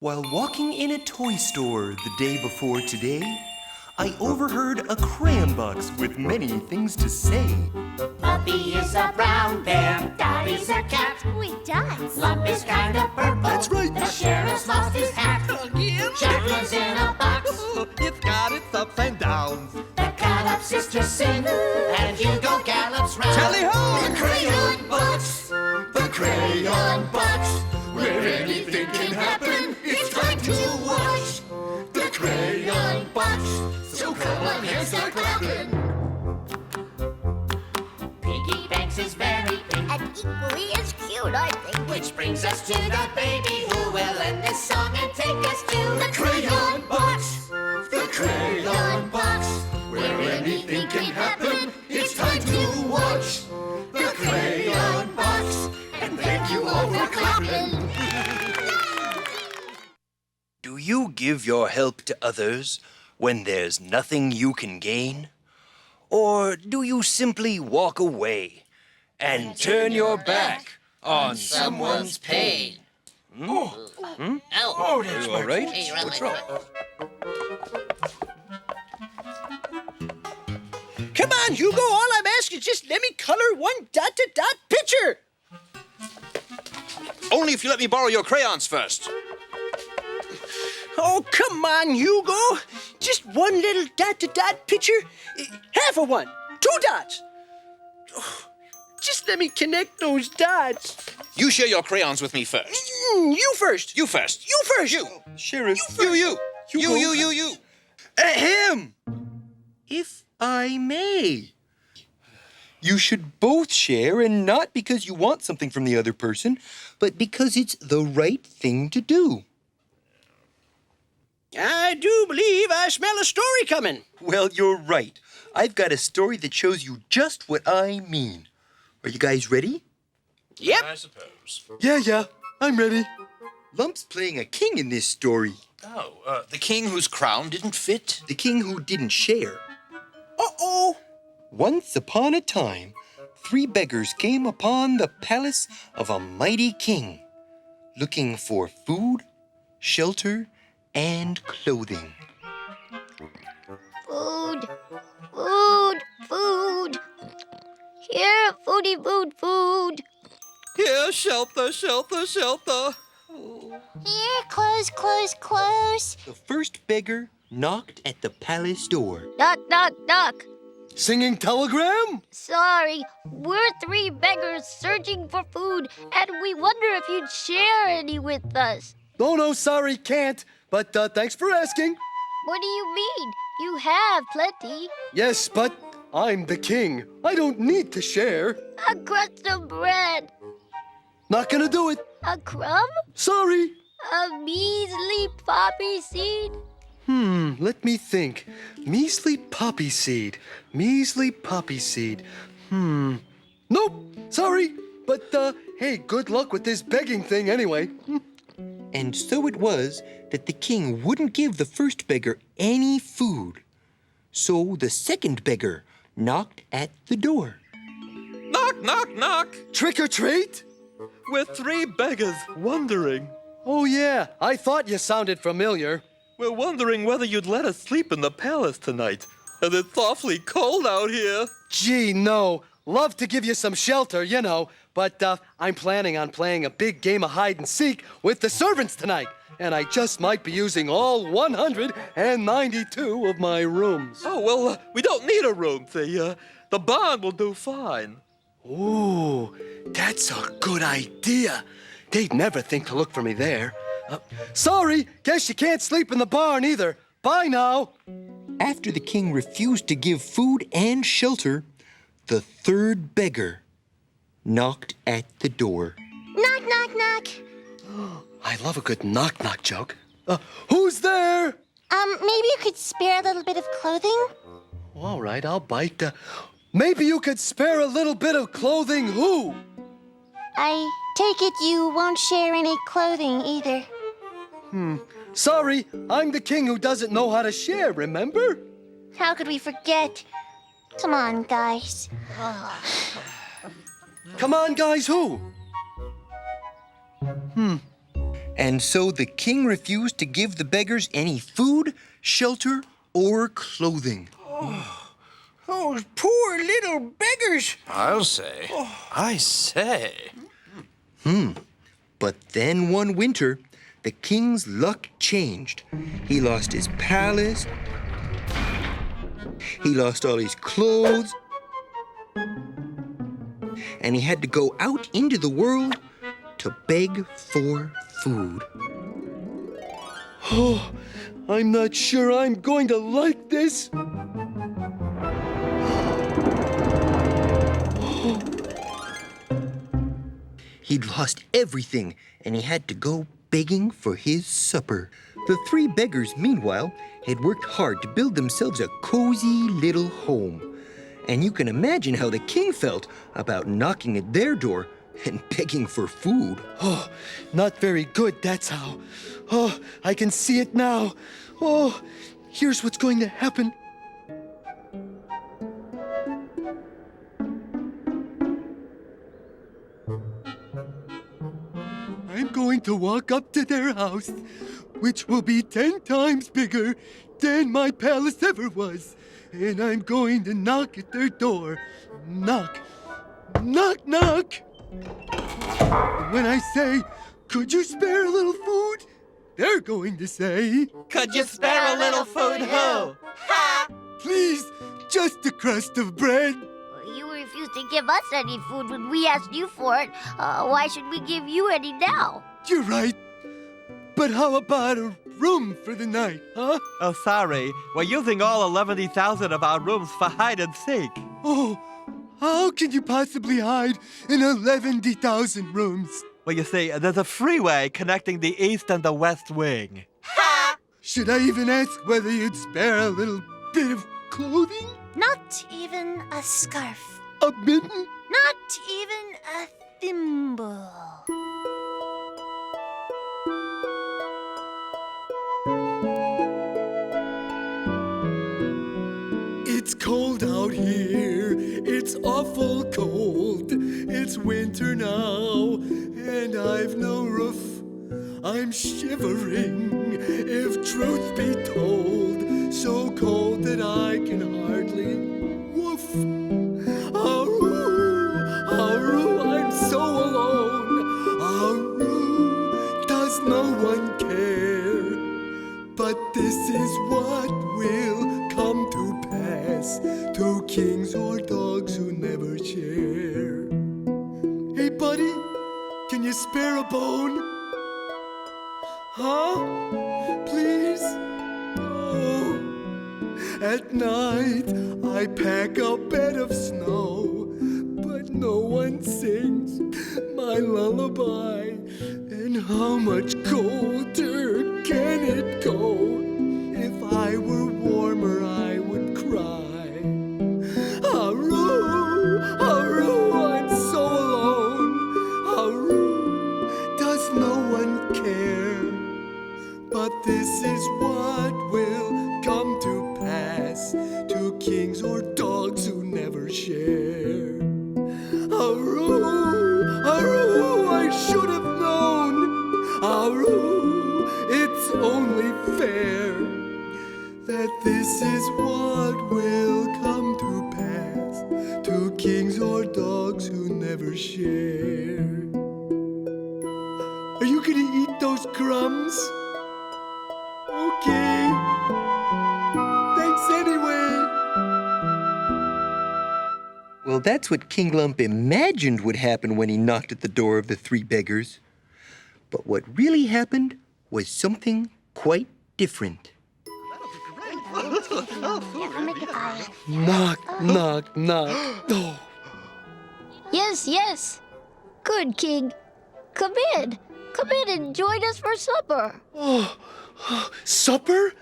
While walking in a toy store the day before today, I overheard a crayon box with many things to say. Puppy is a brown bear, Daddy's a cat. Wait, Dots. Lump is kind of purple. That's right. The sheriff's lost his hat. Again? Jacqueline's in a box. It's got its ups and downs. The Gallup sisters sing, and Hugo gallops round. Tally-ho! The crayon box, the crayon box, where anything can happen. It's time to watch the crayon box. So come on, hands start clapping. Piggy Banks is very pink, And equally as cute, I think. which brings us to the baby who will end this song and take us to the crayon box. The crayon box, where anything can happen. It's time to watch the crayon box. And thank you all for clapping. Do you give your help to others when there's nothing you can gain? Or do you simply walk away and turn your back on someone's pain? Oh, that's You all right? Hey, around What's my wrong? Come on, Hugo, all I'm asking is just let me color one dot-to-dot picture. Only if you let me borrow your crayons first. Oh, come on, Hugo. Just one little dot-to-dot picture. Half of one. 2 dots. Just let me connect those dots. You share your crayons with me first. You first. You first. You first. You. Sheriff, You. Hugo. You. Ahem! If I may. You should both share, and not because you want something from the other person, but because it's the right thing to do. I do believe I smell a story coming. Well, you're right. I've got a story that shows you just what I mean. Are you guys ready? Yep. I suppose. Yeah, I'm ready. Lump's playing a king in this story. Oh, the king whose crown didn't fit? The king who didn't share. Uh-oh. Once upon a time, 3 beggars came upon the palace of a mighty king, looking for food, shelter, and clothing. Food. Here, food. Here, shelter. Here, clothes. The first beggar knocked at the palace door. Knock. Singing telegram? Sorry, we're 3 beggars searching for food, and we wonder if you'd share any with us. Oh, no, sorry, can't. But thanks for asking. What do you mean? You have plenty. Yes, but I'm the king. I don't need to share. A crust of bread. Not gonna do it. A crumb? Sorry. A measly poppy seed? Let me think. Measly poppy seed. Nope, sorry. But, hey, good luck with this begging thing anyway. And so it was that the king wouldn't give the first beggar any food. So the second beggar knocked at the door. Knock. Trick or treat? We're 3 beggars wondering. Oh, yeah, I thought you sounded familiar. We're wondering whether you'd let us sleep in the palace tonight. And it's awfully cold out here. Gee, no. Love to give you some shelter, you know. But I'm planning on playing a big game of hide and seek with the servants tonight. And I just might be using all 192 of my rooms. Oh, well, we don't need a room. The barn will do fine. Ooh, that's a good idea. They'd never think to look for me there. Sorry, guess you can't sleep in the barn either. Bye now. After the king refused to give food and shelter, the third beggar knocked at the door. Knock. I love a good knock-knock joke. Who's there? Maybe you could spare a little bit of clothing? All right, I'll bite. Maybe you could spare a little bit of clothing. Who? I take it you won't share any clothing either. Sorry, I'm the king who doesn't know how to share, remember? How could we forget? Come on, guys. Come on, guys, who? And so the king refused to give the beggars any food, shelter, or clothing. Those poor little beggars. I'll say. I say. But then one winter, the king's luck changed. He lost his palace. He lost all his clothes. And he had to go out into the world to beg for food. Oh, I'm not sure I'm going to like this. He'd lost everything, and he had to go begging for his supper. The three beggars, meanwhile, had worked hard to build themselves a cozy little home. And you can imagine how the king felt about knocking at their door and begging for food. Oh, not very good, that's how. Oh, I can see it now. Oh, here's what's going to happen. I'm going to walk up to their house, which will be 10 times bigger than my palace ever was. And I'm going to knock at their door. Knock. Knock, knock. And when I say, could you spare a little food? They're going to say, Could you spare a little food, who? please, just a crust of bread. You refused to give us any food when we asked you for it. Why should we give you any now? You're right. But how about a room for the night, huh? Oh, sorry. We're using all 11,000 of our rooms for hide and seek. Oh, how can you possibly hide in 11,000 rooms? Well, you see, there's a freeway connecting the east and the west wing. Should I even ask whether you'd spare a little bit of clothing? Not even a scarf. A mitten? Not even a thimble. It's cold out here. It's awful cold. It's winter now, and I've no roof. I'm shivering, if truth be told, so cold that I can hardly woof. Aru, Aru, I'm so alone. Aru, does no one care? But this is what will come to pass to kings or dogs who never share. Hey, buddy, can you spare a bone? Huh? Please? Oh. At night, I pack a bed of snow, but no one sings my lullaby. And how much colder can it go? If I were warmer, I would cry. Haru, Haru, I'm so alone. Haru, does no one care? But this is what will come to pass to kings or dogs who never share. Haru, Haru, I should have known. Haru, it's only fair that this is what will come to pass to kings or dogs who never share. Are you gonna eat those crumbs? Okay. Thanks anyway. Well, that's what King Lump imagined would happen when he knocked at the door of the three beggars. But what really happened was something quite different. Knock, knock, knock. Oh. Yes, yes. Good, King. Come in. Come in and join us for supper. Oh, supper?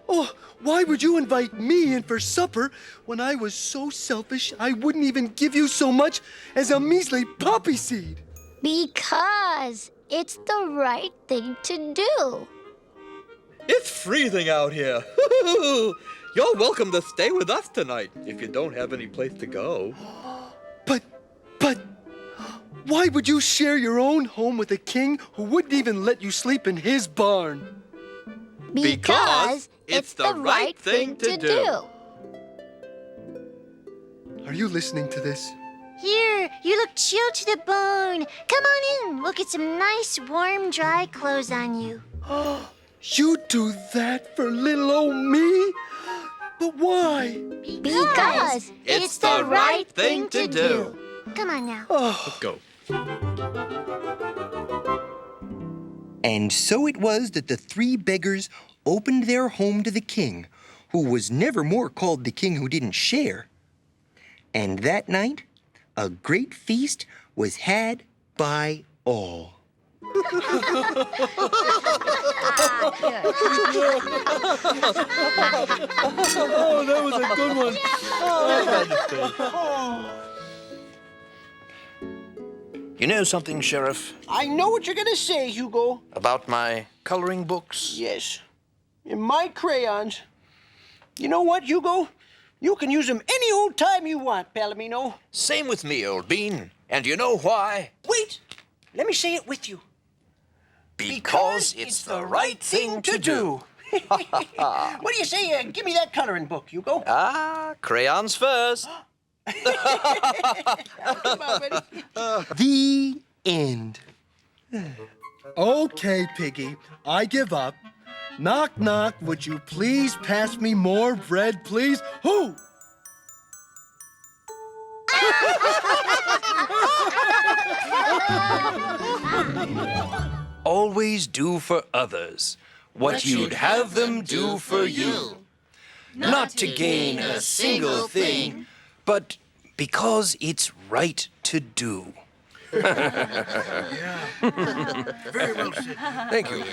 Oh, why would you invite me in for supper when I was so selfish I wouldn't even give you so much as a measly poppy seed? Because it's the right thing to do. It's freezing out here. You're welcome to stay with us tonight if you don't have any place to go. But, Why would you share your own home with a king who wouldn't even let you sleep in his barn? Because it's the right thing to do. Are you listening to this? Here, you look chilled to the bone. Come on in. We'll get some nice, warm, dry clothes on you. You do that for little old me? But why? Because It's the right thing to do. Come on now. Let's go. And so it was that the three beggars opened their home to the king, who was never more called the king who didn't share. And that night, a great feast was had by all. Oh, that was a good one. You know something, Sheriff, I know what you're gonna say, Hugo. about my coloring books? Yes. And my crayons. You know what, Hugo? You can use them any old time you want, Palomino. Same with me, old bean. And you know why? Wait! Let me say it with you. Because it's the right thing to do. What do you say? Give me that coloring book, Hugo. Ah, crayons first. Come on, buddy. The end. Okay, Piggy, I give up. Knock, knock, would you please pass me more bread, please? Who? Always do for others what you'd have them do for you. Not to gain a single thing, but because it's right to do. Thank you.